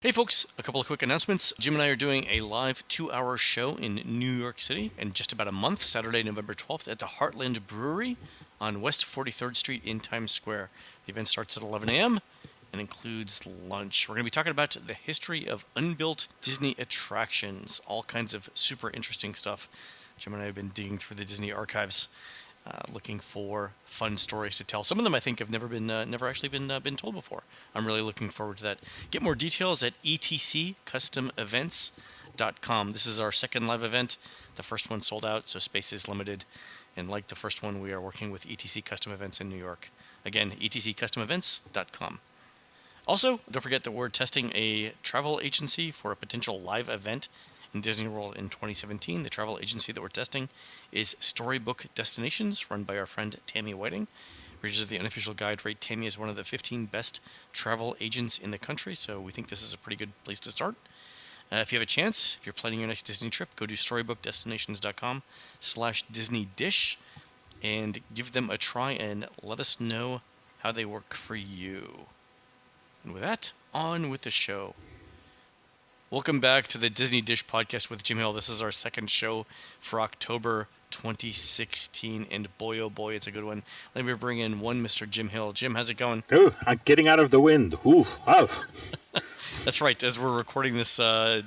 Hey folks, a couple of quick announcements. Jim and I are doing a live 2-hour show in New York City in just about a month, Saturday, November 12th at the Heartland Brewery on West 43rd Street in Times Square. The event starts at 11 a.m. and includes lunch. We're going to be talking about the history of unbuilt Disney attractions, all kinds of super interesting stuff. Jim and I have been digging through the Disney archives, looking for fun stories to tell. Some of them I think have never actually been told before. I'm really looking forward to that. Get more details at etccustomevents.com. This is our second live event. The first one sold out, so space is limited. And like the first one, we are working with ETC Custom Events in New York. Again, etccustomevents.com. Also, don't forget that we're testing a travel agency for a potential live event in Disney World in 2017. The travel agency that we're testing is Storybook Destinations, run by our friend Tammy Whiting. Readers of the unofficial guide rate Tammy as one of the 15 best travel agents in the country, so we think this is a pretty good place to start. If you have a chance, if you're planning your next Disney trip, go to storybookdestinations.com/DisneyDish and give them a try and let us know how they work for you. And with that, on with the show. Welcome back to the Disney Dish Podcast with Jim Hill. This is our second show for October 2016, and boy, oh boy, it's a good one. Let me bring in one Mr. Jim Hill. Jim, how's it going? Oh, I'm getting out of the wind. Oof, oh. That's right. As we're recording this,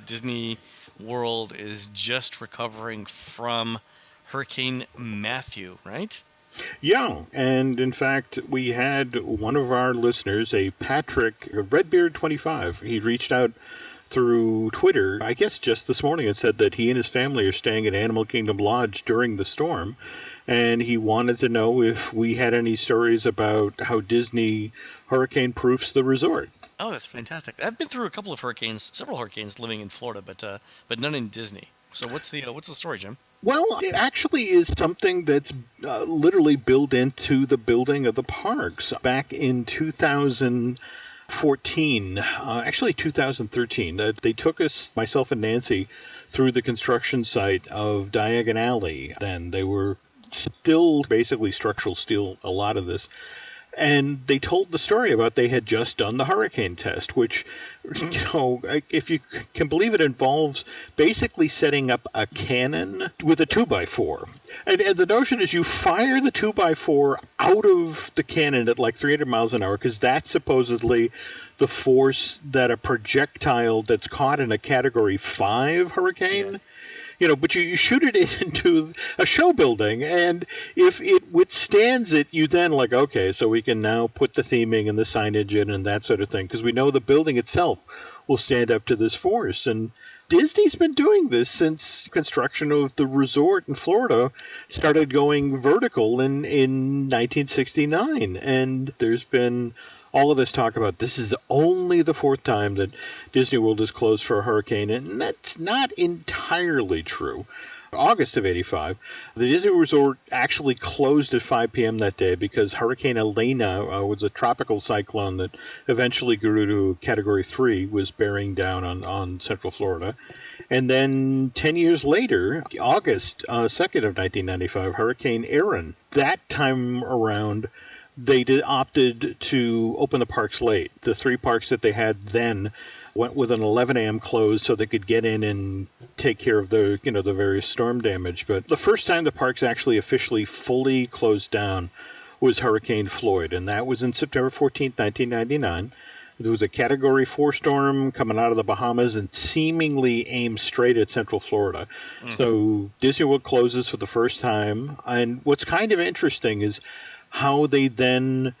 Disney World is just recovering from Hurricane Matthew, right? Yeah, and in fact, we had one of our listeners, a Patrick Redbeard25. He reached out through Twitter, I guess just this morning, and said that he and his family are staying at Animal Kingdom Lodge during the storm. And he wanted to know if we had any stories about how Disney hurricane proofs the resort. Oh, that's fantastic. I've been through a couple of hurricanes, several hurricanes living in Florida, but none in Disney. So what's the story, Jim? Well, it actually is something that's literally built into the building of the parks. Back in 2014, actually 2013, they took us, myself and Nancy, through the construction site of Diagon Alley. Then they were still basically structural steel, a lot of this. And they told the story about they had just done the hurricane test, which, if you can believe it, involves basically setting up a cannon with a 2x4. And the notion is you fire the 2x4 out of the cannon at like 300 miles an hour, because that's supposedly the force that a projectile that's caught in a Category 5 hurricane... But you shoot it into a show building, and if it withstands it, you then okay, so we can now put the theming and the signage in and that sort of thing, because we know the building itself will stand up to this force. And Disney's been doing this since construction of the resort in Florida started going vertical in 1969, and there's been all of this talk about this is only the fourth time that Disney World is closed for a hurricane, and that's not entirely true. August of 85, the Disney Resort actually closed at 5 p.m. that day because Hurricane Elena was a tropical cyclone that eventually grew to Category 3, was bearing down on Central Florida. And then 10 years later, August 2nd of 1995, Hurricane Erin. That time around, they opted to open the parks late. The three parks that they had then went with an 11 a.m. close so they could get in and take care of the various storm damage. But the first time the parks actually officially fully closed down was Hurricane Floyd, and that was in September 14th, 1999. There was a Category 4 storm coming out of the Bahamas and seemingly aimed straight at Central Florida. Mm-hmm. So Disney World closes for the first time. And what's kind of interesting is how they then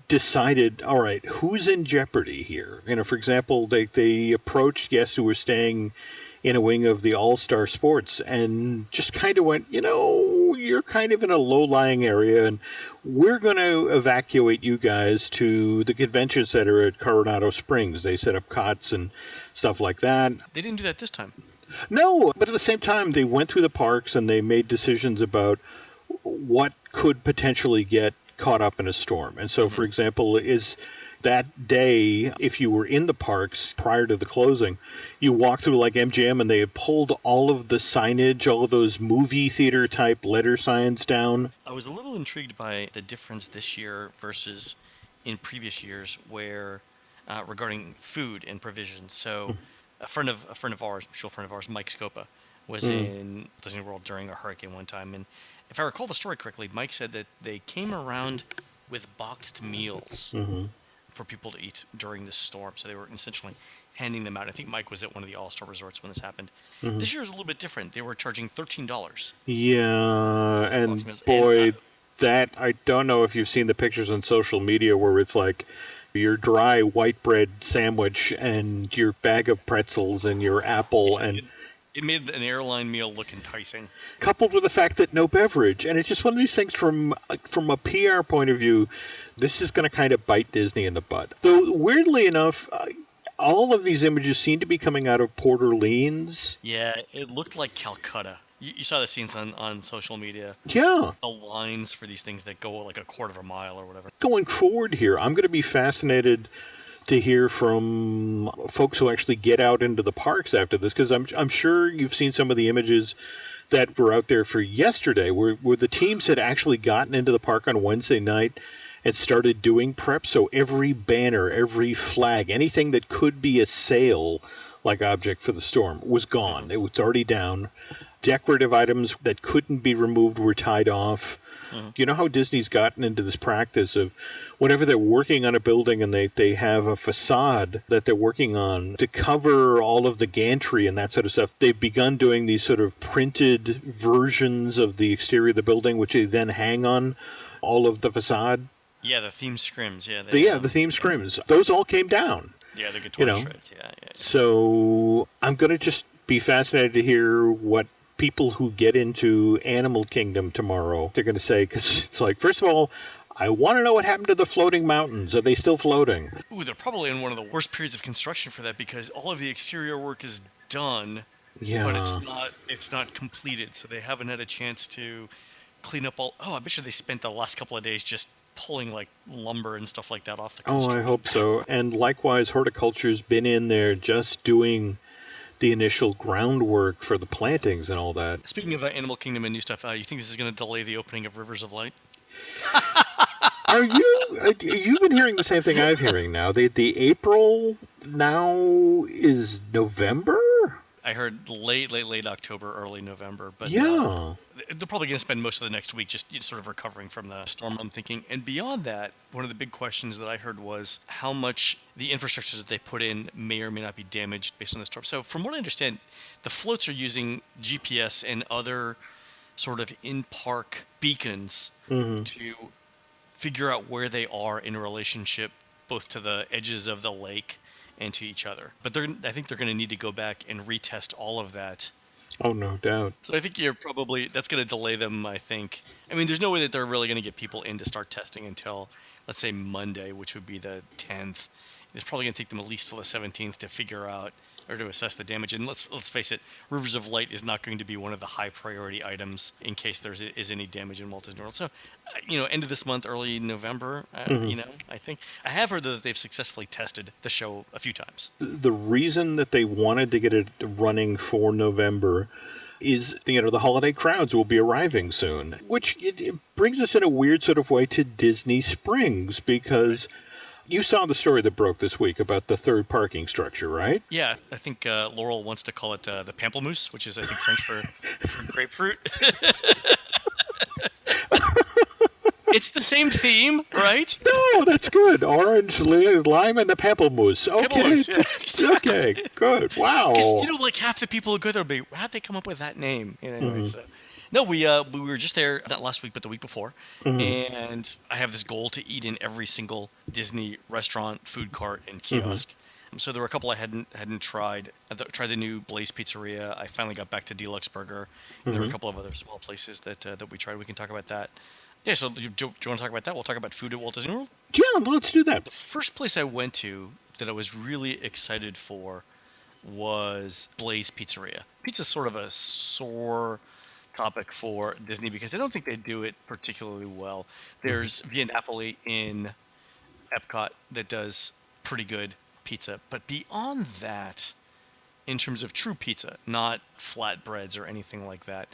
decided, all right, who's in jeopardy here? For example, they approached guests who were staying in a wing of the All-Star Sports and just kind of went, you're kind of in a low-lying area, and we're going to evacuate you guys to the convention center at Coronado Springs. They set up cots and stuff like that. They didn't do that this time. No, but at the same time, they went through the parks and they made decisions about what could potentially get caught up in a storm. And so, for example, is that day, if you were in the parks prior to the closing, you walk through like MGM and they had pulled all of the signage, all of those movie theater type letter signs down. I was a little intrigued by the difference this year versus in previous years where regarding food and provisions. So, a friend of ours, mutual friend of ours, Mike Scopa, was Mm, in Disney World during a hurricane one time, and if I recall the story correctly, Mike said that they came around with boxed meals mm-hmm. for people to eat during this storm. So they were essentially handing them out. I think Mike was at one of the All Star resorts when this happened. Mm-hmm. This year was a little bit different. They were charging $13 Yeah, for boxed and meals, and boy, that I don't know if you've seen the pictures on social media where it's like your dry white bread sandwich and your bag of pretzels and your apple, yeah, and it made an airline meal look enticing. coupled with the fact that no beverage. And it's just one of these things from a PR point of view, this is going to kind of bite Disney in the butt. Though weirdly enough, all of these images seem to be coming out of Port Orleans. Yeah, it looked like Calcutta. You saw the scenes on social media. Yeah. The lines for these things that go like a quarter of a mile or whatever. Going forward here, I'm going to be fascinated to hear from folks who actually get out into the parks after this, because I'm sure you've seen some of the images that were out there for yesterday, where the teams had actually gotten into the park on Wednesday night and started doing prep. So every banner, every flag, anything that could be a sail like object for the storm was Hmm. gone. It was already down. Decorative items that couldn't be removed were tied off. Hmm. You know how Disney's gotten into this practice of whenever they're working on a building and they have a facade that they're working on to cover all of the gantry and that sort of stuff, they've begun doing these sort of printed versions of the exterior of the building, which they then hang on all of the facade. Yeah, the theme scrims. Yeah, The, they yeah, the theme scrims, those all came down, yeah, they get you torn to know. shreds. Yeah, yeah, yeah. So I'm going to just be fascinated to hear what people who get into Animal Kingdom tomorrow they're going to say, because it's like, first of all, I want to know what happened to the floating mountains. Are they still floating? Ooh, they're probably in one of the worst periods of construction for that because all of the exterior work is done, but Yeah. it's not completed, so they haven't had a chance to clean up all. Oh, I bet you they spent the last couple of days just pulling like lumber and stuff like that off the Oh, I construction. hope so. And likewise, horticulture's been in there just doing the initial groundwork for the plantings and all that. Speaking of Animal Kingdom and new stuff, you think this is going to delay the opening of Rivers of Light? Are you? You've been hearing the same thing I'm hearing now. The April now is November. I heard late October, early November, but Yeah. they're probably going to spend most of the next week just sort of recovering from the storm, I'm thinking. And beyond that, one of the big questions that I heard was how much the infrastructure that they put in may or may not be damaged based on the storm. So, from what I understand, the floats are using GPS and other sort of in park beacons Hmm. to figure out where they are in relationship both to the edges of the lake and to each other. But I think they're going to need to go back and retest all of that. Oh, no doubt. So I think that's going to delay them, I think. I mean, there's no way that they're really going to get people in to start testing until, let's say, Monday, which would be the 10th. It's probably going to take them at least till the 17th to figure out or to assess the damage. And let's face it, Rivers of Light is not going to be one of the high priority items in case is any damage in Walt Disney World. So, end of this month, early November. Hmm. I think I have heard that they've successfully tested the show a few times. The reason that they wanted to get it running for November is, the holiday crowds will be arriving soon, which it brings us in a weird sort of way to Disney Springs, because you saw the story that broke this week about the third parking structure, right? Yeah, I think Laurel wants to call it the pamplemousse, which is I think French for grapefruit. It's the same theme, right? Oh, that's good. Orange, lime, and the pamplemousse. Okay. Pamplemousse, yeah, exactly. Okay, good. Because Wow. like half the people who go there will be, how'd they come up with that name? Anyway, Hmm. so no, we were just there not last week but the week before, Hmm. and I have this goal to eat in every single Disney restaurant, food cart, and Hmm. kiosk. So there were a couple I hadn't tried. Tried the new Blaze Pizzeria. I finally got back to Deluxe Burger. And there were a Hmm. couple of other small places that we tried. We can talk about that. Yeah. So do you want to talk about that? We'll talk about food at Walt Disney World. Yeah, let's do that. The first place I went to that I was really excited for was Blaze Pizzeria. Pizza's sort of a sore topic for Disney because I don't think they do it particularly well. Hmm. There's Via Napoli in Epcot that does pretty good pizza, but beyond that, in terms of true pizza, not flatbreads or anything like that,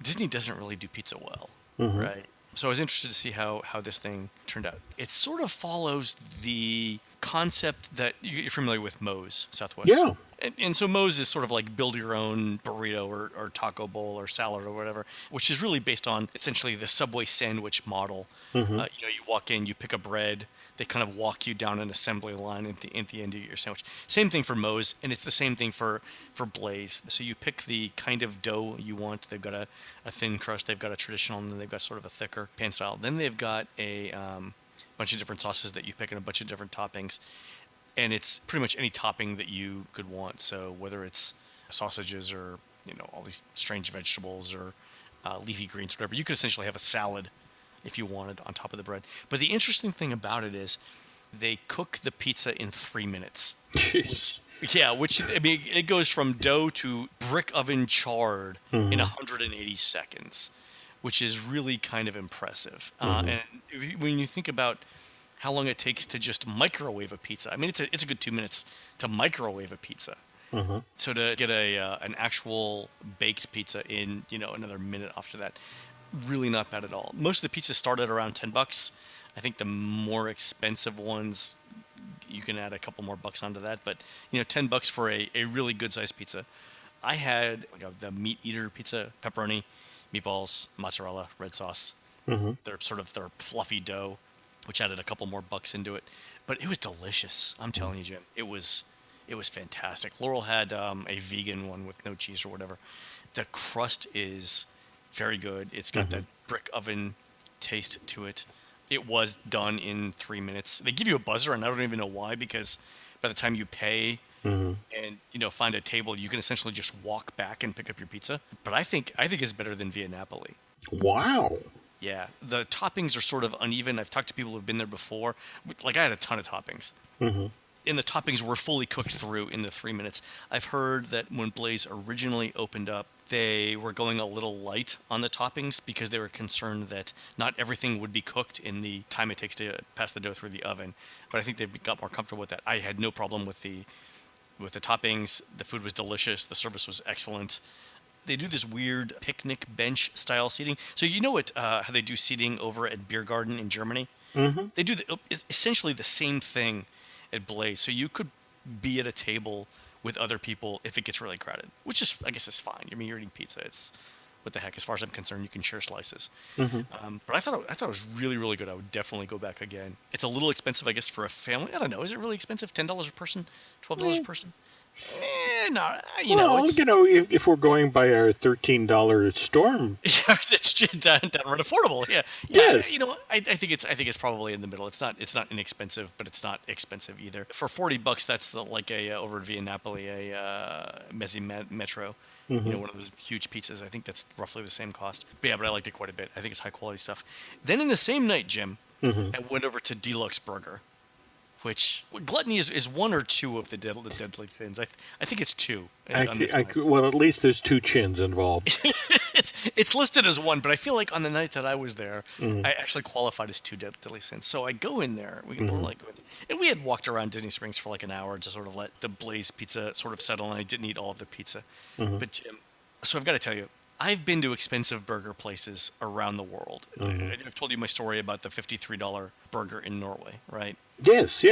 Disney doesn't really do pizza well, Hmm. right? So I was interested to see how this thing turned out. It sort of follows the concept that you're familiar with Moe's Southwest. Yeah. And so Moe's is sort of like build your own burrito or taco bowl or salad or whatever, which is really based on essentially the Subway sandwich model. Mm-hmm. You walk in, you pick a bread, they kind of walk you down an assembly line at the end to get your sandwich. Same thing for Moe's, and it's the same thing for Blaze. So you pick the kind of dough you want. They've got a thin crust, they've got a traditional, and then they've got sort of a thicker pan style. Then they've got a bunch of different sauces that you pick and a bunch of different toppings. And it's pretty much any topping that you could want. So whether it's sausages or all these strange vegetables or leafy greens, whatever, you could essentially have a salad if you wanted on top of the bread. But the interesting thing about it is they cook the pizza in 3 minutes. Jeez. Yeah, which I mean, it goes from dough to brick oven charred in 180 seconds, which is really kind of impressive. And when you think about how long it takes to just microwave a pizza, I mean, it's a good 2 minutes to microwave a pizza. So to get an actual baked pizza in another minute after that, really not bad at all. Most of the pizzas start at around $10. I think the more expensive ones, you can add a couple more bucks onto that, but $10 for a really good sized pizza. I had the meat eater pizza, pepperoni, meatballs, mozzarella, red sauce. They're sort of their fluffy dough, which added a couple more bucks into it, but it was delicious. I'm telling you, Jim, it was fantastic. Laurel had a vegan one with no cheese or whatever. The crust is very good. It's got that brick oven taste to it. It was done in 3 minutes. They give you a buzzer, and I don't even know why, because by the time you pay and find a table, you can essentially just walk back and pick up your pizza. But I think it's better than Via Napoli. Wow. Yeah, the toppings are sort of uneven. I've talked to people who've been there before. Like, I had a ton of toppings. And the toppings were fully cooked through in the 3 minutes. I've heard that when Blaze originally opened up, they were going a little light on the toppings because they were concerned that not everything would be cooked in the time it takes to pass the dough through the oven. But I think they've got more comfortable with that. I had no problem with the toppings. The food was delicious. The service was excellent. They do this weird picnic bench style seating. So how they do seating over at Beer Garden in Germany? They do essentially the same thing at Blaze. So you could be at a table with other people if it gets really crowded, which is, I guess, is fine. I mean, you're eating pizza. It's what the heck. As far as I'm concerned, you can share slices. But I thought it was really, really good. I would definitely go back again. It's a little expensive, I guess, for a family. I don't know. Is it really expensive? $10 a person? $12 a person? No, if we're going by our $13 storm, it's downright affordable. Yeah, yes. I think it's probably in the middle. It's not inexpensive, but it's not expensive either. For $40, that's like over at Via Napoli, a Mezzi Metro. One of those huge pizzas. I think that's roughly the same cost. But I liked it quite a bit. I think it's high quality stuff. Then in the same night, Jim, I went over to Deluxe Burger, which gluttony is one or two of the deadly sins. I think it's two. Well, at least there's two chins involved. It's listed as one, but I feel like on the night that I was there, I actually qualified as two deadly sins. So I go in there, and we had walked around Disney Springs for like an hour to sort of let the Blaze pizza sort of settle, and I didn't eat all of the pizza. But Jim, so I've got to tell you, I've been to expensive burger places around the world. I've told you my story about the $53 burger in Norway, right? Yes.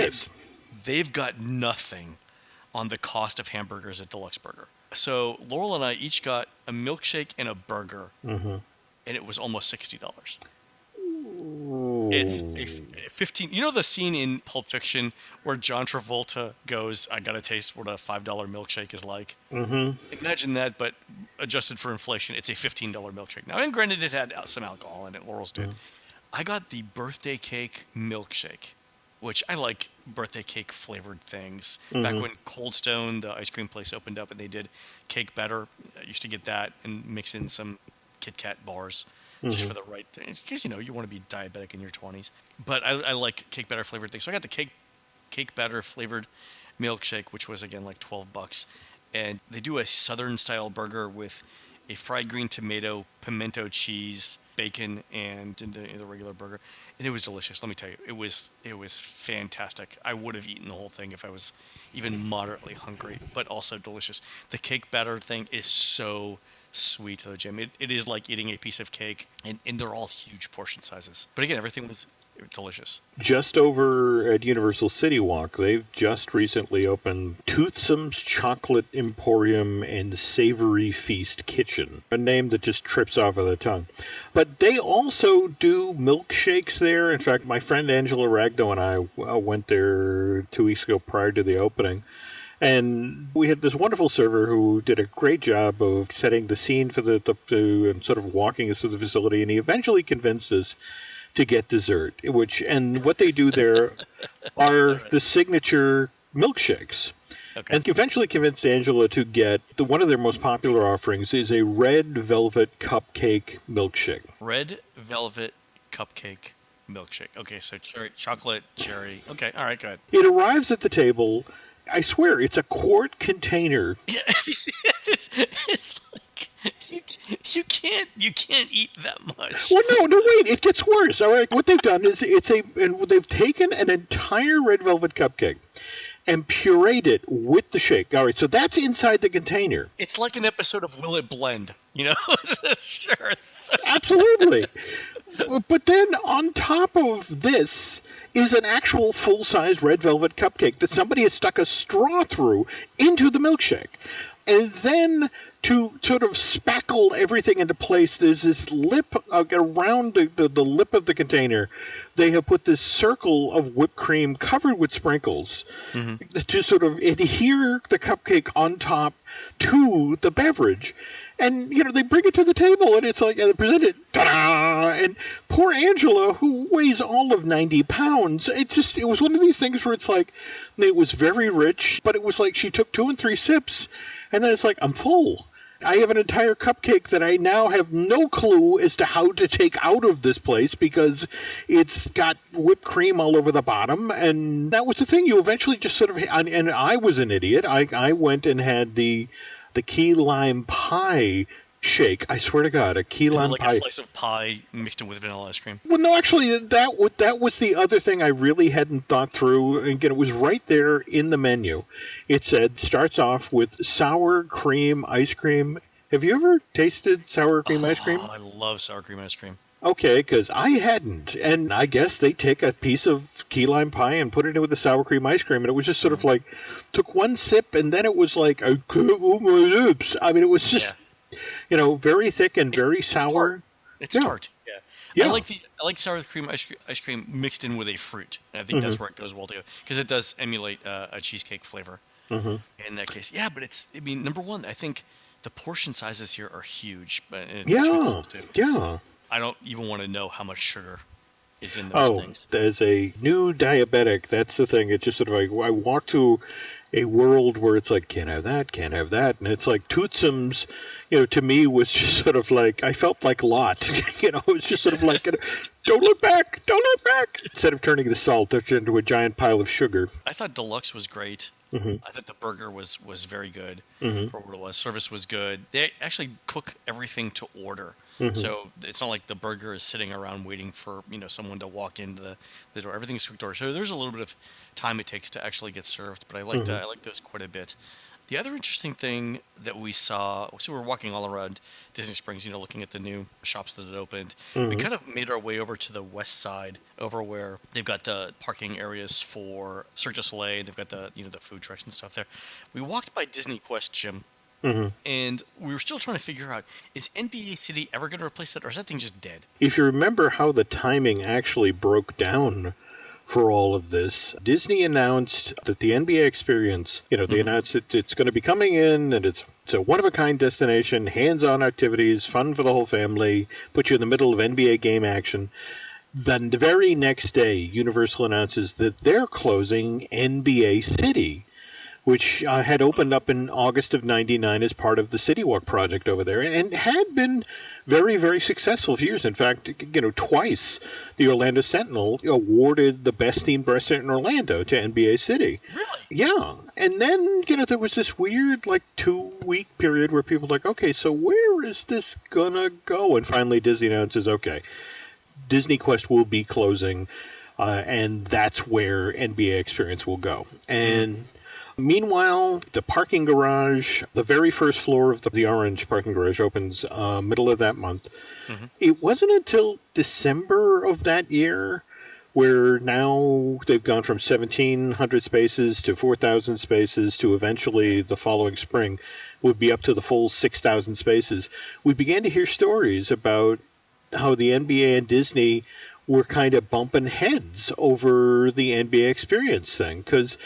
They've got nothing on the cost of hamburgers at Deluxe Burger. So Laurel and I each got a milkshake and a burger, and it was almost $60. It's a 15. You know the scene in Pulp Fiction where John Travolta goes, "I gotta taste what a $5 milkshake is like." Imagine that, but adjusted for inflation, it's a $15 milkshake now. And granted, it had some alcohol in it. Laurel's did. I got the birthday cake milkshake, which I like birthday cake flavored things. Back when Cold Stone, the ice cream place, opened up and they did cake batter, I used to get that and mix in some Kit Kat bars just for the right thing. Because, you want to be diabetic in your 20s. But I like cake batter flavored things. So I got the cake batter flavored milkshake, which was, again, like $12. And they do a Southern style burger with a fried green tomato, pimento cheese, bacon, and the regular burger, and it was delicious. Let me tell you, it was fantastic. I would have eaten the whole thing if I was even moderately hungry, but also delicious. The cake batter thing is so sweet though, Jim. It is like eating a piece of cake, and they're all huge portion sizes. But again, everything was delicious. Just over at Universal City Walk, they've just recently opened Toothsome's Chocolate Emporium and Savory Feast Kitchen, a name that just trips off of the tongue. But they also do milkshakes there. In fact, my friend Angela Ragno and I went there 2 weeks ago prior to the opening. And we had this wonderful server who did a great job of setting the scene for and sort of walking us through the facility. And he eventually convinced us to get dessert, and what they do there are the signature milkshakes. Okay. And eventually convinced Angela to get one of their most popular offerings is a red velvet cupcake milkshake. Red velvet cupcake milkshake. Okay, so chocolate, cherry. Okay, all right, go ahead. It arrives at the table. I swear, it's a quart container. Yeah, it's like you can't eat that much. Well, no, wait, it gets worse. All right, what they've done is they've taken an entire red velvet cupcake and pureed it with the shake. All right, so that's inside the container. It's like an episode of Will It Blend, you know? Sure. Absolutely. But then on top of this is an actual full-size red velvet cupcake that somebody has stuck a straw through into the milkshake. And then to sort of spackle everything into place, there's this lip around the lip of the container. They have put this circle of whipped cream covered with sprinkles to sort of adhere the cupcake on top to the beverage. And, they bring it to the table, and it's like, and they present it, ta-da! And poor Angela, who weighs all of 90 pounds, it was one of these things where it's like, it was very rich, but it was like she took 2 and 3 sips, and then it's like, I'm full. I have an entire cupcake that I now have no clue as to how to take out of this place because it's got whipped cream all over the bottom. And that was the thing. You eventually just sort of, and I was an idiot. I went and had the key lime pie shake. I swear to God, a key lime pie. Like a slice of pie mixed in with vanilla ice cream. Well, no, actually, that was the other thing I really hadn't thought through. And again, it was right there in the menu. It said, starts off with sour cream ice cream. Have you ever tasted sour cream ice cream? I love sour cream ice cream. Okay, because I hadn't. And I guess they take a piece of key lime pie and put it in with the sour cream ice cream. And it was just sort of like, took one sip, and then it was like, I can't move my lips. I mean, it was just, very thick and very sour. It's tart. Yeah. I like sour cream ice cream mixed in with a fruit. I think that's where it goes well together because it does emulate a cheesecake flavor in that case. Yeah, but number one, I think the portion sizes here are huge. But Yeah. I don't even want to know how much sugar is in those things. As a new diabetic, that's the thing. It's just sort of like, I walk to a world where it's like, can't have that. And it's like Toothsome's, to me was just sort of like, I felt like Lot. It was just sort of like, don't look back. Instead of turning the salt into a giant pile of sugar. I thought deluxe was great. I thought the burger was very good for what it was. Service was good. They actually cook everything to order. So it's not like the burger is sitting around waiting for someone to walk into the door. Everything's cooked to order. So there's a little bit of time it takes to actually get served. But I liked those quite a bit. The other interesting thing that we saw, so we were walking all around Disney Springs, looking at the new shops that had opened. We kind of made our way over to the west side, over where they've got the parking areas for Cirque du Soleil. They've got the the food trucks and stuff there. We walked by Disney Quest, Jim, and we were still trying to figure out, is NBA City ever going to replace that, or is that thing just dead? If you remember how the timing actually broke down for all of this, Disney announced that the NBA experience, they announced that it's going to be coming in, and it's a one-of-a-kind destination, hands-on activities, fun for the whole family, put you in the middle of NBA game action. Then the very next day, Universal announces that they're closing NBA City, which had opened up in August of '99 as part of the City Walk project over there, and had been very, very successful for years. In fact, twice the Orlando Sentinel awarded the best themed restaurant in Orlando to NBA City. Really? Yeah. And then, there was this weird, 2-week period where people were like, okay, so where is this gonna go? And finally Disney announces, okay, Disney Quest will be closing, and that's where NBA Experience will go. And Meanwhile, the parking garage, the very first floor of the orange parking garage opens middle of that month. Hmm. It wasn't until December of that year where now they've gone from 1,700 spaces to 4,000 spaces to eventually the following spring would be up to the full 6,000 spaces. We began to hear stories about how the NBA and Disney were kind of bumping heads over the NBA experience thing because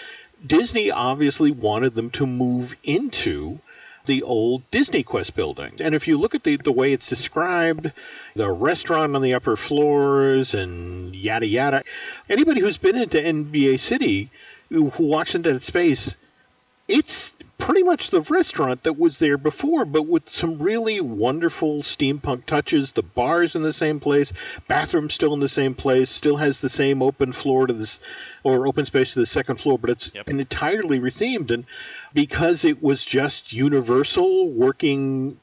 Disney obviously wanted them to move into the old Disney Quest building. And if you look at the way it's described, the restaurant on the upper floors and yada yada, anybody who's been into NBA City who walks into that space, it's pretty much the restaurant that was there before, but with some really wonderful steampunk touches. The bar's in the same place, bathroom's still in the same place, still has the same open floor to this, or open space to the second floor, but it's Yep. entirely rethemed. And because it was just Universal working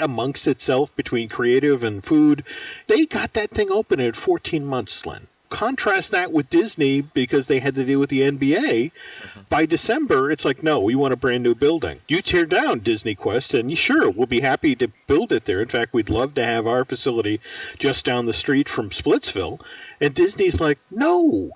amongst itself between creative and food, they got that thing open in 14 months, Len. Contrast that with Disney because they had to deal with the NBA. Hmm. By December, it's like, no, we want a brand new building. You tear down Disney Quest, and sure, we'll be happy to build it there. In fact, we'd love to have our facility just down the street from Splitsville. And Disney's like, no,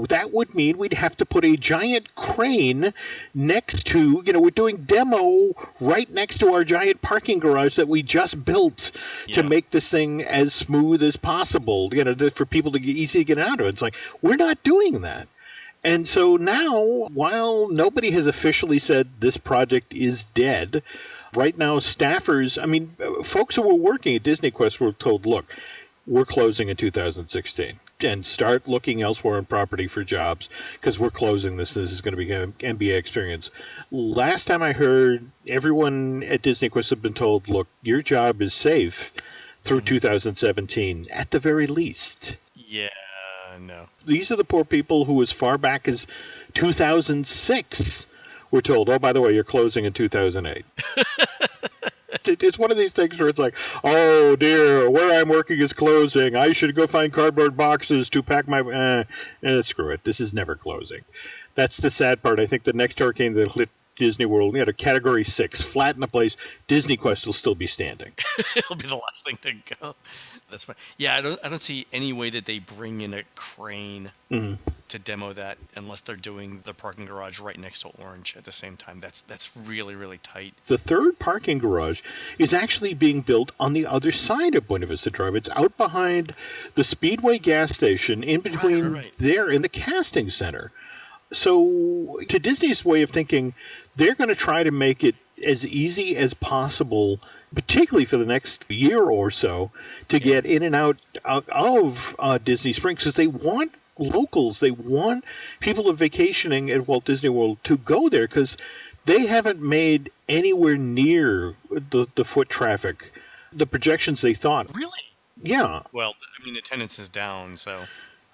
that would mean we'd have to put a giant crane next to, we're doing demo right next to our giant parking garage that we just built to Yeah. make this thing as smooth as possible, for people to get easy to get out of it. It's like, we're not doing that. And so now, while nobody has officially said this project is dead, right now staffers, folks who were working at Disney Quest were told, look, we're closing in 2016 and start looking elsewhere on property for jobs because we're closing this. This is going to be an NBA experience. Last time I heard, everyone at Disney Quest had been told, look, your job is safe through Hmm. 2017 at the very least. Yeah. No. These are the poor people who, as far back as 2006, were told, oh, by the way, you're closing in 2008. It's one of these things where it's like, oh dear, where I'm working is closing. I should go find cardboard boxes to pack my. Screw it. This is never closing. That's the sad part. I think the next hurricane that hit Disney World, we had a Category 6, flat in the place. Disney Quest will still be standing. It'll be the last thing to go. That's fine. Yeah, I don't see any way that they bring in a crane Mhm. to demo that unless they're doing the parking garage right next to Orange at the same time. That's really, really tight. The third parking garage is actually being built on the other side of Buena Vista Drive. It's out behind the Speedway gas station, in between Right. there and the casting center. So, to Disney's way of thinking, they're going to try to make it as easy as possible, particularly for the next year or so, to get in and out of Disney Springs because they want locals, they want people who are vacationing at Walt Disney World to go there because they haven't made anywhere near the foot traffic, the projections they thought. Really? Yeah. Well, attendance is down, so.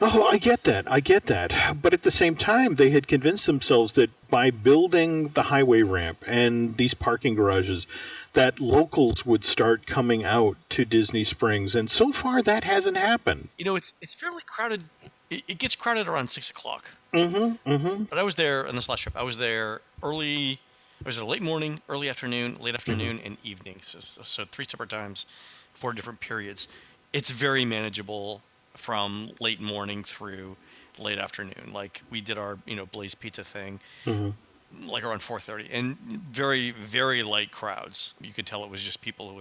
Oh, I get that. I get that. But at the same time, they had convinced themselves that by building the highway ramp and these parking garages, that locals would start coming out to Disney Springs. And so far, that hasn't happened. It's fairly crowded. It gets crowded around 6 o'clock. Mm-hmm. Mm-hmm. But I was there on this last trip. I was there early. I was there late morning, early afternoon, late afternoon, and evening. So 3 separate times, 4 different periods. It's very manageable from late morning through late afternoon. Like we did our Blaze Pizza thing, Mm-hmm. like around 4:30, and very, very light crowds. You could tell it was just people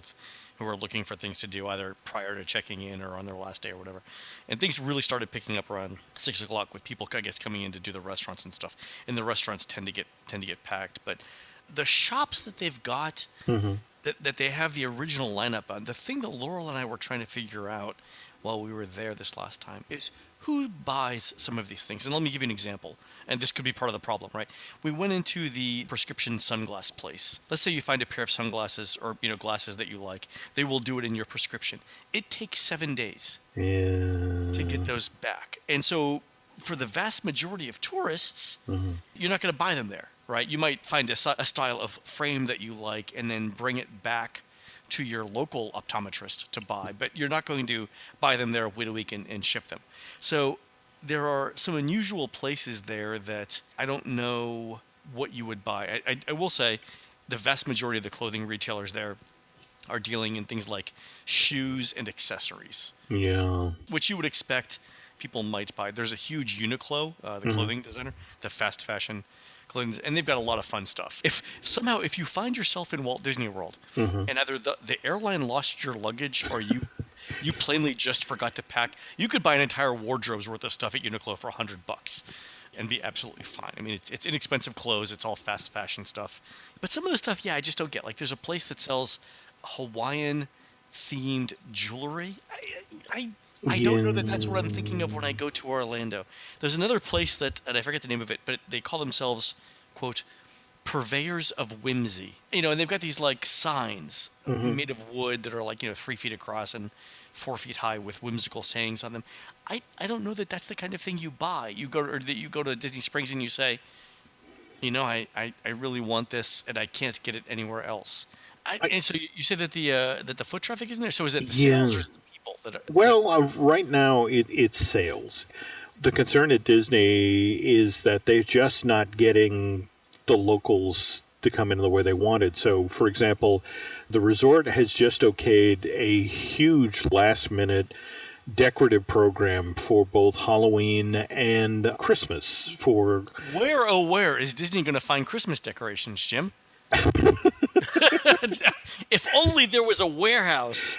who were looking for things to do either prior to checking in or on their last day or whatever. And things really started picking up around 6 o'clock with people, I guess, coming in to do the restaurants and stuff. And the restaurants tend to get packed, but the shops that they've got, Mm-hmm. that they have the original lineup on. The thing that Laurel and I were trying to figure out while we were there this last time is who buys some of these things. And let me give you an example. And this could be part of the problem, right? We went into the prescription sunglass place. Let's say you find a pair of sunglasses or glasses that you like. They will do it in your prescription. It takes 7 days Yeah. to get those back. And so for the vast majority of tourists, Mm-hmm. you're not going to buy them there, right? You might find a style of frame that you like and then bring it back to your local optometrist to buy, but you're not going to buy them there, wait a week and ship them. So there are some unusual places there that I don't know what you would buy. I will say the vast majority of the clothing retailers there are dealing in things like shoes and accessories, Yeah. which you would expect people might buy. There's a huge Uniqlo, the Hmm. clothing designer, the fast fashion clothing, and they've got a lot of fun stuff. If somehow if you find yourself in Walt Disney World Hmm. and either the airline lost your luggage or you plainly just forgot to pack, you could buy an entire wardrobe's worth of stuff at Uniqlo for $100 and be absolutely fine. I mean, it's inexpensive clothes. It's all fast fashion stuff. But some of the stuff, yeah, I just don't get. Like, there's a place that sells Hawaiian themed jewelry. I don't know that that's what I'm thinking of when I go to Orlando. There's another place that, and I forget the name of it, but they call themselves, quote, purveyors of whimsy. And they've got these like signs Hmm. made of wood that are like 3 feet across and 4 feet high with whimsical sayings on them. I don't know that that's the kind of thing you buy. You go to Disney Springs and you say, I really want this and I can't get it anywhere else. I, And so you say that the foot traffic isn't there. So is it the sales or yeah. is it the people that are that? Well, right now it's sales. The concern at Disney is that they're just not getting the locals to come in the way they wanted. So, for example, the resort has just okayed a huge last minute decorative program for both Halloween and Christmas for Where oh where is Disney going to find Christmas decorations, Jim? If only there was a warehouse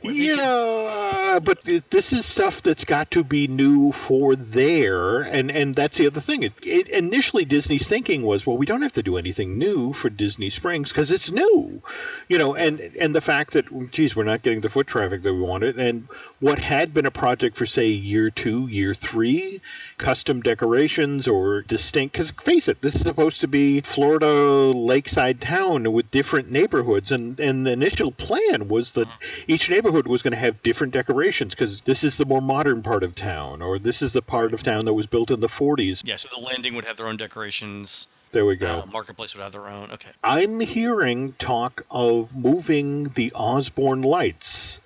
where they could. Yeah, but this is stuff that's got to be new for there, and that's the other thing. Initially Disney's thinking was, well, we don't have to do anything new for Disney Springs because it's new, Yeah. and the fact that, geez, we're not getting the foot traffic that we wanted, and what had been a project for say year 2, year 3, custom decorations or distinct. Because face it, this is supposed to be Florida lakeside town with different neighborhoods, and the initial plan was that each neighborhood was going to have different decorations because this is the more modern part of town, or this is the part Right. of town that was built in the 40s. Yeah, so the landing would have their own decorations. There we go. Marketplace would have their own. Okay. I'm hearing talk of moving the Osborne lights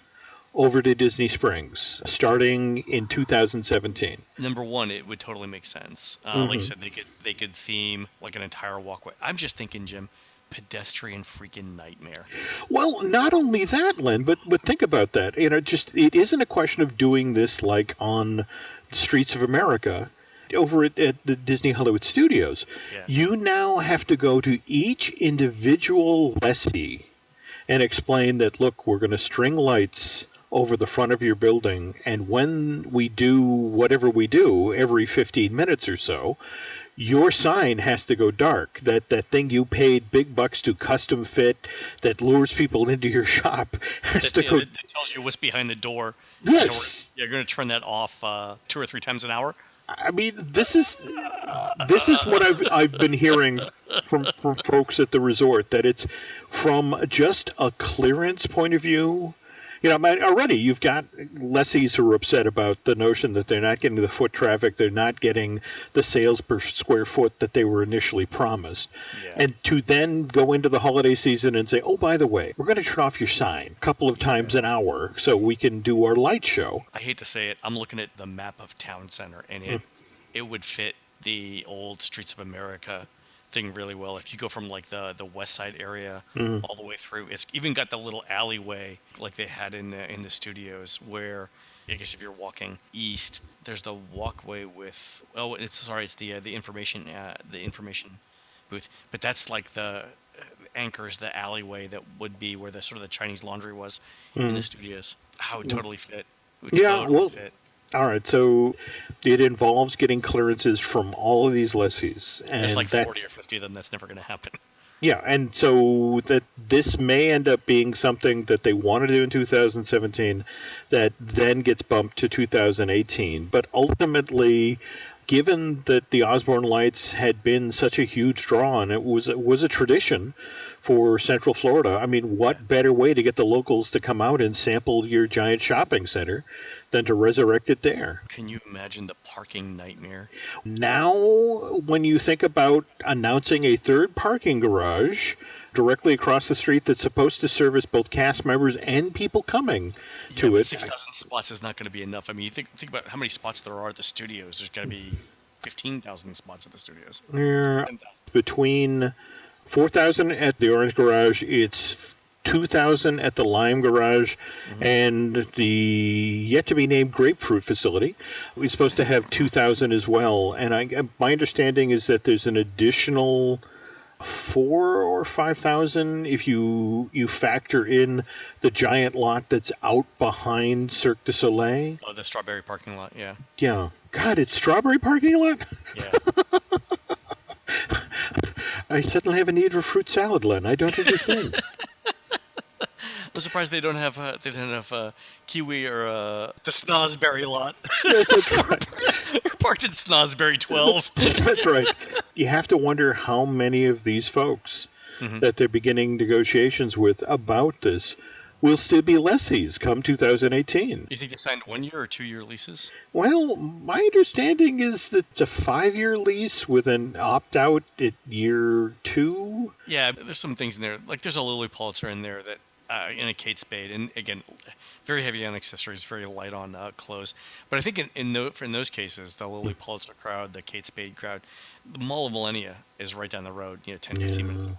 over to Disney Springs starting in 2017. Number one, it would totally make sense. Like you Hmm. said, they could theme like an entire walkway. I'm just thinking, Jim, pedestrian freaking nightmare. Well, not only that, Len, but think about that. Just it isn't a question of doing this like on Streets of America over at the Disney Hollywood Studios. Yeah. You now have to go to each individual lessee and explain that, look, we're going to string lights over the front of your building, and when we do whatever we do every 15 minutes or so, your sign has to go dark. That thing you paid big bucks to custom fit that lures people into your shop has That, to yeah, go. that tells you what's behind the door. Yes. You're going to turn that off 2 or 3 times an hour. I mean, this is what I've been hearing from folks at the resort, that it's from just a clearance point of view. Man, already you've got lessees who are upset about the notion that they're not getting the foot traffic, they're not getting the sales per square foot that they were initially promised. Yeah. And to then go into the holiday season and say, oh, by the way, we're going to turn off your sign a couple of times an hour so we can do our light show. I hate to say it, I'm looking at the map of Town Center, and it would fit the old Streets of America thing really well. If you go from like the West Side area all the way through, it's even got the little alleyway like they had in the studios where. I guess if you're walking east, there's the walkway with it's the information booth, but that's like the anchors the alleyway that would be where the sort of the Chinese laundry was in the studios. How it would totally fit. It would Yeah, totally well, fit. all right. So it involves getting clearances from all of these lessees, There's and like 40 or 50 of them. That's never going to happen. yeah, and so that this may end up being something that they want to do in 2017 that then gets bumped to 2018. But ultimately, given that the Osborne Lights had been such a huge draw and it was a tradition for Central Florida, I mean, what better way to get the locals to come out and sample your giant shopping center than to resurrect it there? Can you imagine the parking nightmare? Now, when you think about announcing a third parking garage directly across the street that's supposed to service both cast members and people coming Yeah, to but it, 6,000 spots is not going to be enough. I mean, you think about how many spots there are at the studios. There's got to be 15,000 spots at the studios. yeah, 10,000. between 4,000 at the Orange Garage. It's 2,000 at the Lime Garage, and the yet-to-be-named Grapefruit facility. We're supposed to have 2,000 as well. And my understanding is that there's an additional 4 or 5,000 if you factor in the giant lot that's out behind Cirque du Soleil. Oh, the strawberry parking lot, yeah. Yeah. God, it's strawberry parking lot? Yeah. I suddenly have a need for fruit salad, Len. I don't understand. I'm surprised they don't have kiwi or the Snosberry lot. That's right. We're parked in Snosberry 12. That's right. You have to wonder how many of these folks that they're beginning negotiations with about this will still be lessees come 2018. You think they signed 1 year or 2 year leases? Well, my understanding is that it's a 5-year lease with an opt-out at year 2. Yeah, there's some things in there. Like there's a Lily Pulitzer in there that in a Kate Spade, and again, very heavy on accessories, very light on clothes. But I think in those cases, the Lily Pulitzer crowd, the Kate Spade crowd, the Mall of Millennia is right down the road, 10, 15 minutes away.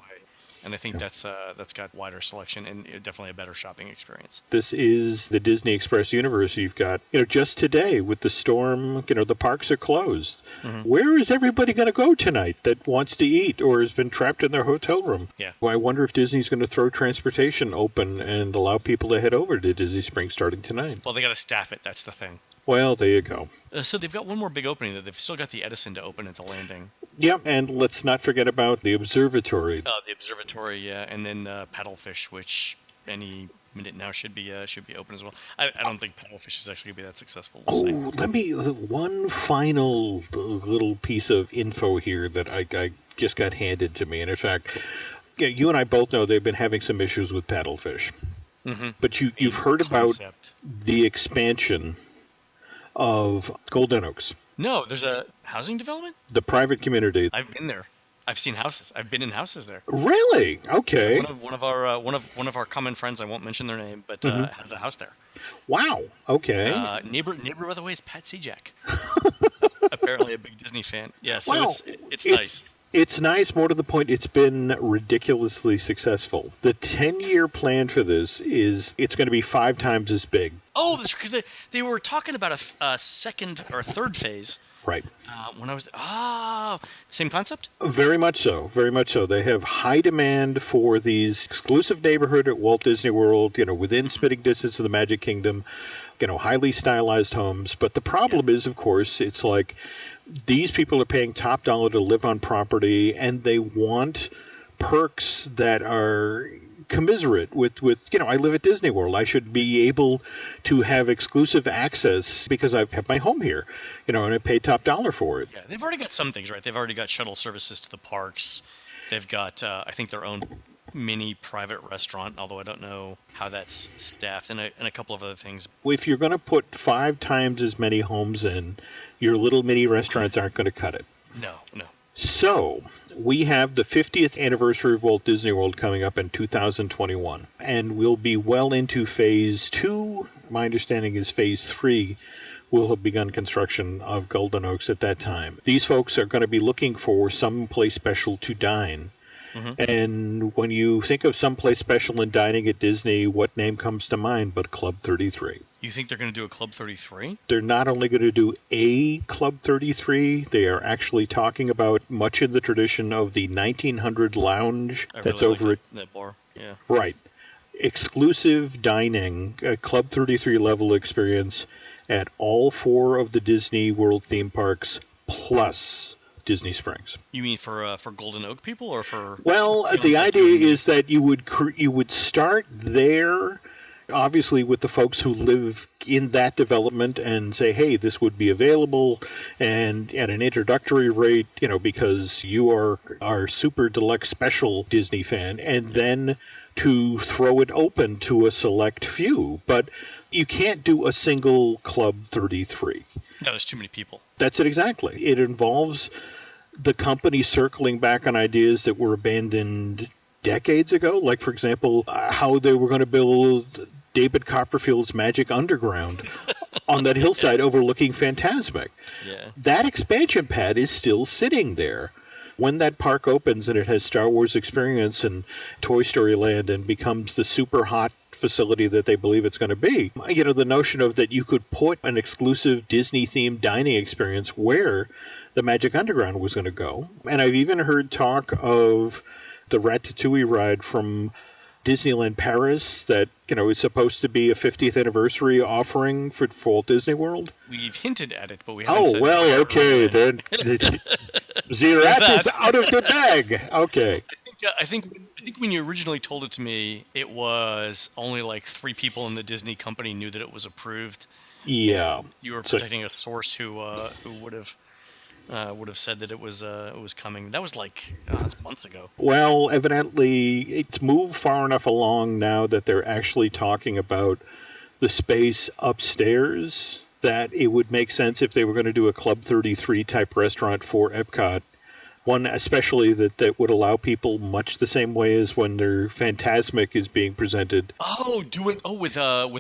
And I think that's got wider selection and definitely a better shopping experience. This is the Disney Express universe. You've got, just today with the storm, the parks are closed. Where is everybody going to go tonight that wants to eat or has been trapped in their hotel room? Yeah. Well, I wonder if Disney's going to throw transportation open and allow people to head over to Disney Springs starting tonight. Well, they got to staff it. That's the thing. Well, there you go. So they've got one more big opening, though. They've still got the Edison to open at the Landing. Yeah, and let's not forget about the observatory. The observatory, yeah, and then Paddlefish, which any minute now should be open as well. I don't think Paddlefish is actually going to be that successful. We'll see. Let me one final little piece of info here that I just got handed to me, and in fact, you and I both know they've been having some issues with Paddlefish, but you've heard about the expansion of Golden Oaks. No, there's a housing development? The private community. I've been there. I've seen houses. I've been in houses there. Really? Okay. One of our common friends, I won't mention their name, but has a house there. Wow. Okay. Neighbor by the way is Pat Sajak. Apparently a big Disney fan. Yeah, so wow. it's nice. It's nice. More to the point, it's been ridiculously successful. The 10-year plan for this is it's going to be 5 times as big. Oh, that's because they were talking about a second or third phase. Right. When I was same concept? Very much so. Very much so. They have high demand for these exclusive neighborhood at Walt Disney World, within spitting distance of the Magic Kingdom, highly stylized homes. But the problem is, of course, it's like these people are paying top dollar to live on property, and they want perks that are commiserate with I live at Disney World. I should be able to have exclusive access because I have my home here, and I pay top dollar for it. Yeah, they've already got some things, right? They've already got shuttle services to the parks. They've got, I think, their own mini private restaurant, although I don't know how that's staffed, and a couple of other things. If you're going to put 5 times as many homes in, your little mini restaurants aren't going to cut it. No. So, we have the 50th anniversary of Walt Disney World coming up in 2021, and we'll be well into Phase 2. My understanding is Phase 3 will have begun construction of Golden Oaks at that time. These folks are going to be looking for some place special to dine. And when you think of someplace special in dining at Disney, what name comes to mind but Club 33? You think they're going to do a Club 33? They're not only going to do a Club 33, they are actually talking about much in the tradition of the 1900 lounge that's really over like that bar. Yeah. Right. Exclusive dining, a Club 33 level experience at all 4 of the Disney World theme parks, plus Disney Springs. You mean for Golden Oak people or for? Well, the idea is that you would start there, obviously with the folks who live in that development, and say, hey, this would be available, and at an introductory rate, because you are our super deluxe special Disney fan, and then to throw it open to a select few. But you can't do a single Club 33. No, there's too many people. That's it exactly. It involves the company circling back on ideas that were abandoned decades ago, like, for example, how they were going to build David Copperfield's Magic Underground on that hillside overlooking Fantasmic. Yeah. That expansion pad is still sitting there. When that park opens and it has Star Wars experience and Toy Story Land and becomes the super hot facility that they believe it's going to be, the notion of that you could put an exclusive Disney themed dining experience where the Magic Underground was going to go. And I've even heard talk of the Ratatouille ride from Disneyland Paris that, is supposed to be a 50th anniversary offering for Walt Disney World. We've hinted at it, but we haven't Oh, said well, where or okay. when. Then Zerat is that. out of the bag. Okay. I think when you originally told it to me, it was only like 3 people in the Disney company knew that it was approved. Yeah. You were So, protecting a source who would have said that it was coming. That was like that's months ago. well, evidently, it's moved far enough along now that they're actually talking about the space upstairs that it would make sense if they were going to do a Club 33 type restaurant for Epcot. One especially that would allow people much the same way as when their Phantasmic is being presented. Oh, do it! Oh, with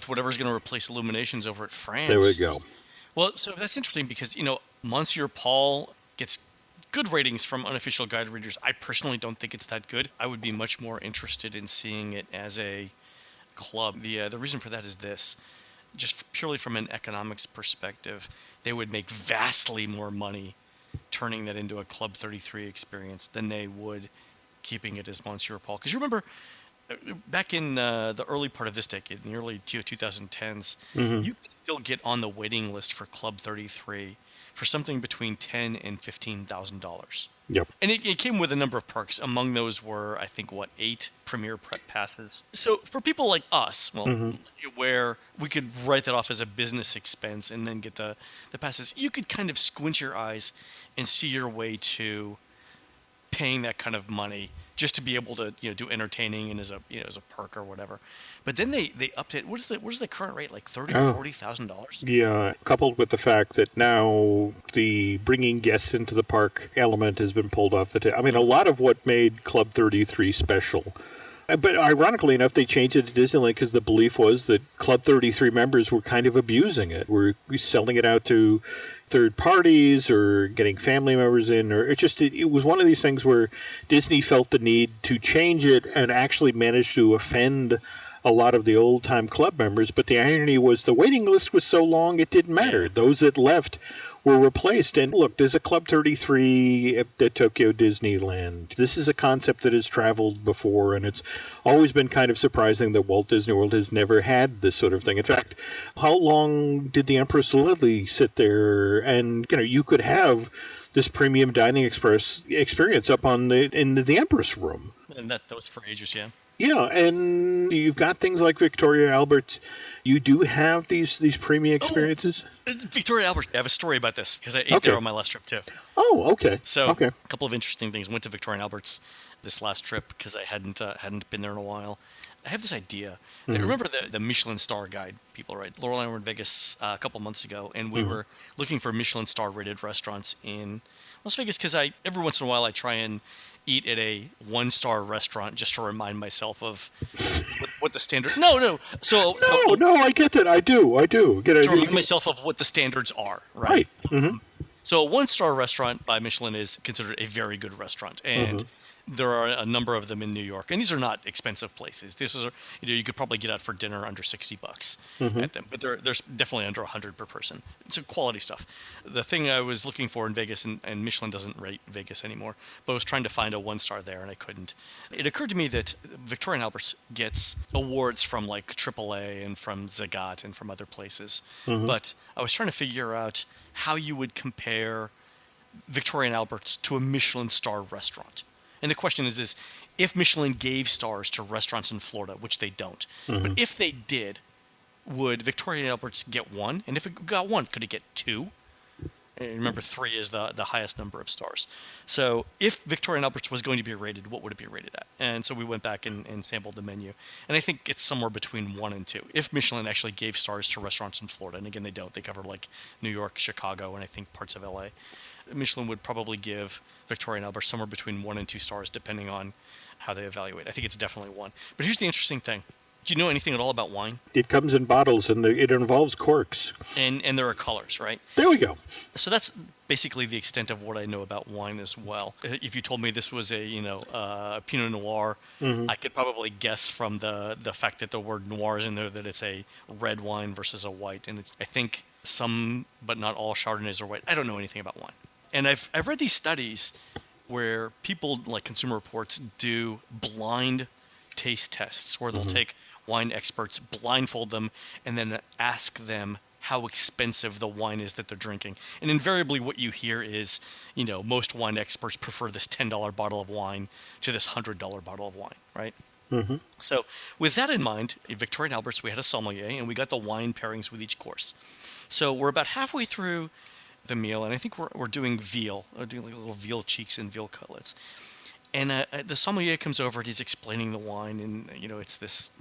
whatever's going to replace Illuminations over at There we France. go. Well, so that's interesting because Monsieur Paul gets good ratings from unofficial guide readers. I personally don't think it's that good. I would be much more interested in seeing it as a club. The reason for that is this: just purely from an economics perspective, they would make vastly more money turning that into a Club 33 experience than they would keeping it as Monsieur Paul. Because you remember back in the early part of this decade, in the early 2010s, Hmm. you could still get on the waiting list for Club 33 for something between $10,000 and $15,000. Yep. And it came with a number of perks. Among those were, I think, 8 Premier Prep passes. So for people like us, Hmm. where we could write that off as a business expense and then get the passes, you could kind of squint your eyes and see your way to paying that kind of money just to be able to do entertaining and as a perk or whatever. But then they upped it. What is the current rate, like $30,000 or Oh, $40,000? yeah. Coupled with the fact that now the bringing guests into the park element has been pulled off the table. I mean, a lot of what made Club 33 special. But ironically enough, they changed it to Disneyland because the belief was that Club 33 members were kind of abusing it. We're selling it out to third parties or getting family members in, or it was one of these things where Disney felt the need to change it and actually managed to offend a lot of the old time club members. But the irony was the waiting list was so long it didn't Yeah. matter. Those that left were replaced. And look, there's a Club 33 at Tokyo Disneyland. This is a concept that has traveled before, and it's always been kind of surprising that Walt Disney World has never had this sort of thing. In fact, how long did the Empress Lily sit there? And you could have this premium dining express experience up on the Empress room. And that was for ages, yeah. Yeah, and you've got things like Victoria Albert. You do have these premium Oh, experiences. Victoria Albert. I have a story about this because I ate there Okay. on my last trip too. Oh, okay. So Okay. a couple of interesting things. Went to Victoria and Albert's this last trip because I hadn't been there in a while. I have this idea. That, Hmm. remember the Michelin star guide people, right? Laurel and I were in Vegas a couple months ago, and we Hmm. were looking for Michelin star rated restaurants in Las Vegas because I every once in a while I try and eat at a 1-star restaurant just to remind myself of what the standard. No. No, no, I get that. I do. To remind myself of what the standards are, right? Right. Hmm. So a 1-star restaurant by Michelin is considered a very good restaurant, and Hmm. there are a number of them in New York, and these are not expensive places. This is you could probably get out for dinner under $60 Hmm. at them, but there's definitely under 100 per person. It's quality stuff. The thing I was looking for in Vegas, and Michelin doesn't rate Vegas anymore, but I was trying to find a 1-star there, and I couldn't. It occurred to me that Victoria and Albert's gets awards from like AAA and from Zagat and from other places, Hmm. but I was trying to figure out how you would compare Victoria and Albert's to a Michelin star restaurant. And the question is if Michelin gave stars to restaurants in Florida, which they don't, but Hmm. if they did, would Victoria and Albert's get 1? And if it got 1, could it get 2? And remember, 3 is the highest number of stars. So if Victoria and Albert's was going to be rated, what would it be rated at? And so we went back and sampled the menu. And I think it's somewhere between 1 and 2. If Michelin actually gave stars to restaurants in Florida, and again, they don't. They cover like New York, Chicago, and I think parts of LA. Michelin would probably give Victoria and Albert somewhere between 1 and 2 stars, depending on how they evaluate. I think it's definitely 1. But here's the interesting thing. Do you know anything at all about wine? It comes in bottles, and it involves corks. And there are colors, right? There we go. So that's basically the extent of what I know about wine as well. If you told me this was a Pinot Noir, Hmm. I could probably guess from the fact that the word noir is in there that it's a red wine versus a white. And I think some, but not all, Chardonnays are white. I don't know anything about wine, and I've read these studies where people like Consumer Reports do blind taste tests where they'll Hmm. take wine experts, blindfold them, and then ask them how expensive the wine is that they're drinking. And invariably, what you hear is, most wine experts prefer this $10 bottle of wine to this $100 bottle of wine, right? Hmm. So, with that in mind, at Victoria and Albert's, we had a sommelier, and we got the wine pairings with each course. So, we're about halfway through the meal, and I think we're doing veal, doing like little veal cheeks and veal cutlets. And the sommelier comes over and he's explaining the wine, and it's this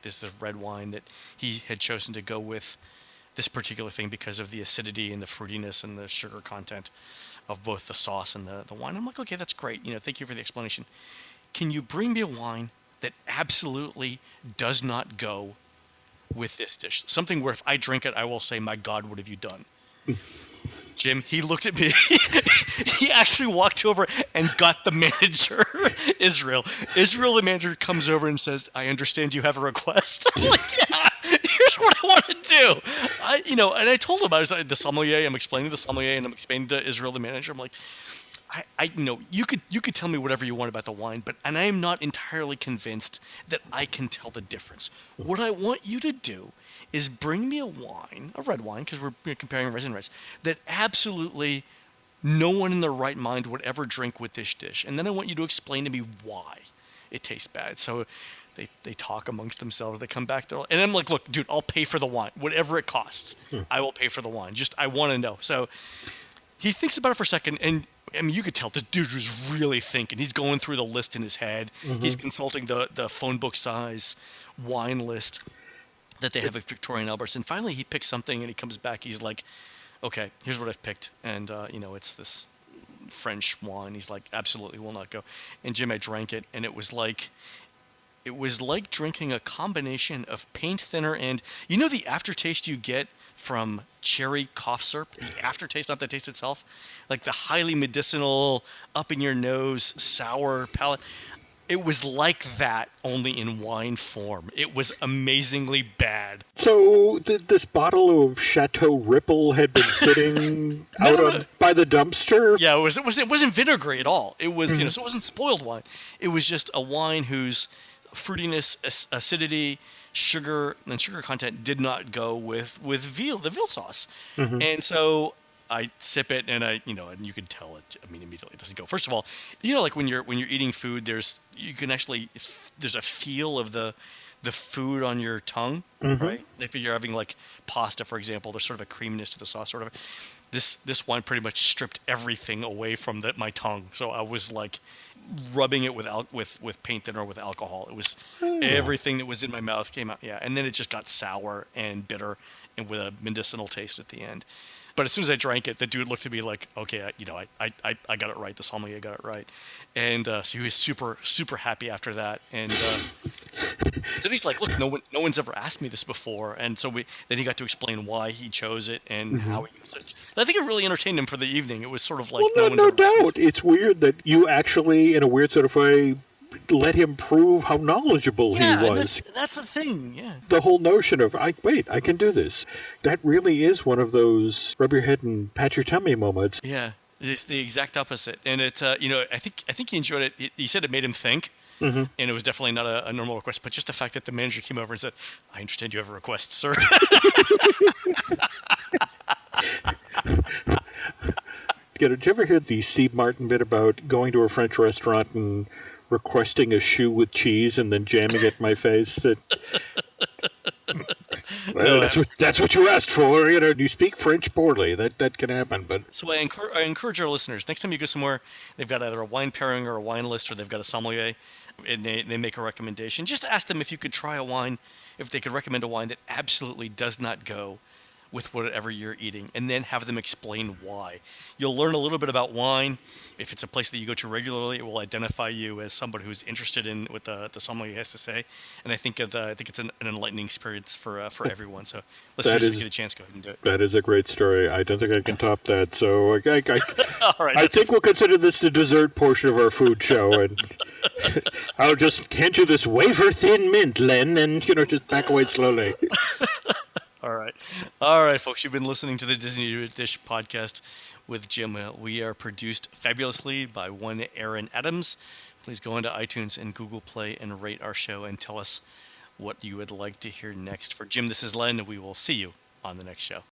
this red wine that he had chosen to go with this particular thing because of the acidity and the fruitiness and the sugar content of both the sauce and the wine. I'm like, okay, that's great. Thank you for the explanation. Can you bring me a wine that absolutely does not go with this dish? Something where if I drink it, I will say, my God, what have you done? Jim, he looked at me. He actually walked over and got the manager, Israel. Israel, the manager, comes over and says, "I understand you have a request." I'm like, "Yeah, here's what I want to do." And I told him I was the sommelier. I'm explaining to the sommelier, and I'm explaining to Israel, the manager. I'm like, you could tell me whatever you want about the wine, and I am not entirely convinced that I can tell the difference. What I want you to do is bring me a wine, a red wine, because we're comparing rice and rice, that absolutely no one in their right mind would ever drink with this dish. And then I want you to explain to me why it tastes bad. So they talk amongst themselves. They come back, and I'm like, look, dude, I'll pay for the wine. Whatever it costs, I will pay for the wine. Just, I want to know. So he thinks about it for a second, and I mean, you could tell this dude was really thinking. He's going through the list in his head. Hmm. He's consulting the phone book size wine list that they have at Victoria and Albert's. And finally, he picks something, and he comes back. He's like, okay, here's what I've picked. And, it's this French wine. He's like, absolutely will not go. And Jim, I drank it, and it was like drinking a combination of paint thinner and, the aftertaste you get from cherry cough syrup, the aftertaste, not the taste itself, like the highly medicinal, up in your nose, sour palate. It was like that, only in wine form. It was amazingly bad. So this bottle of Chateau Ripple had been sitting No, out no, no. by the dumpster. Yeah, it wasn't vinegary at all. It was, Mhm. so it wasn't spoiled wine. It was just a wine whose fruitiness, acidity, sugar, and sugar content did not go with the veal sauce. Mhm. And so I sip it, and and you can tell it. I mean, immediately it doesn't go. First of all, like when you're eating food, there's a feel of the food on your tongue, Mhm. right? If you're having like pasta, for example, there's sort of a creaminess to the sauce, sort of. This wine pretty much stripped everything away from my tongue. So I was like rubbing it with paint thinner, with alcohol. It was everything that was in my mouth came out. Yeah, and then it just got sour and bitter, and with a medicinal taste at the end. But as soon as I drank it, the dude looked at me like, okay, I got it right. The sommelier got it right. And so he was super, super happy after that. And so he's like, look, no one's ever asked me this before. And so then he got to explain why he chose it and how he used it. I think it really entertained him for the evening. It was sort of like, Well, no, one's no ever asked me doubt. It's weird that you actually, in a weird sort of way, let him prove how knowledgeable he yeah, and was. that's the thing, yeah. The whole notion of, I can do this. That really is one of those rub your head and pat your tummy moments. Yeah, it's the exact opposite. And it, I think he enjoyed it. He said it made him think. Hmm. And it was definitely not a normal request, but just the fact that the manager came over and said, "I understand you have a request, sir." Did you ever hear the Steve Martin bit about going to a French restaurant and requesting a shoe with cheese and then jamming it in my face? That well, No. that's what you asked for. You speak French poorly. That can happen. But So I encourage our listeners, next time you go somewhere, they've got either a wine pairing or a wine list, or they've got a sommelier, and they make a recommendation. Just ask them if you could try a wine, if they could recommend a wine that absolutely does not go with whatever you're eating, and then have them explain why. You'll learn a little bit about wine. If it's a place that you go to regularly, it will identify you as somebody who's interested in what the sommelier has to say. And I think it's an enlightening experience for everyone. So That listeners, if you is get a chance, go ahead and do it. that is a great story. I don't think I can top that. So All right, I that's think we'll consider this the dessert portion of our food show, and I'll just hand you this wafer thin mint, Len, and just back away slowly. all right, folks. You've been listening to the Disney Dish podcast with Jim. We are produced fabulously by one Aaron Adams. Please go into iTunes and Google Play and rate our show and tell us what you would like to hear next. For Jim, this is Len. We will see you on the next show.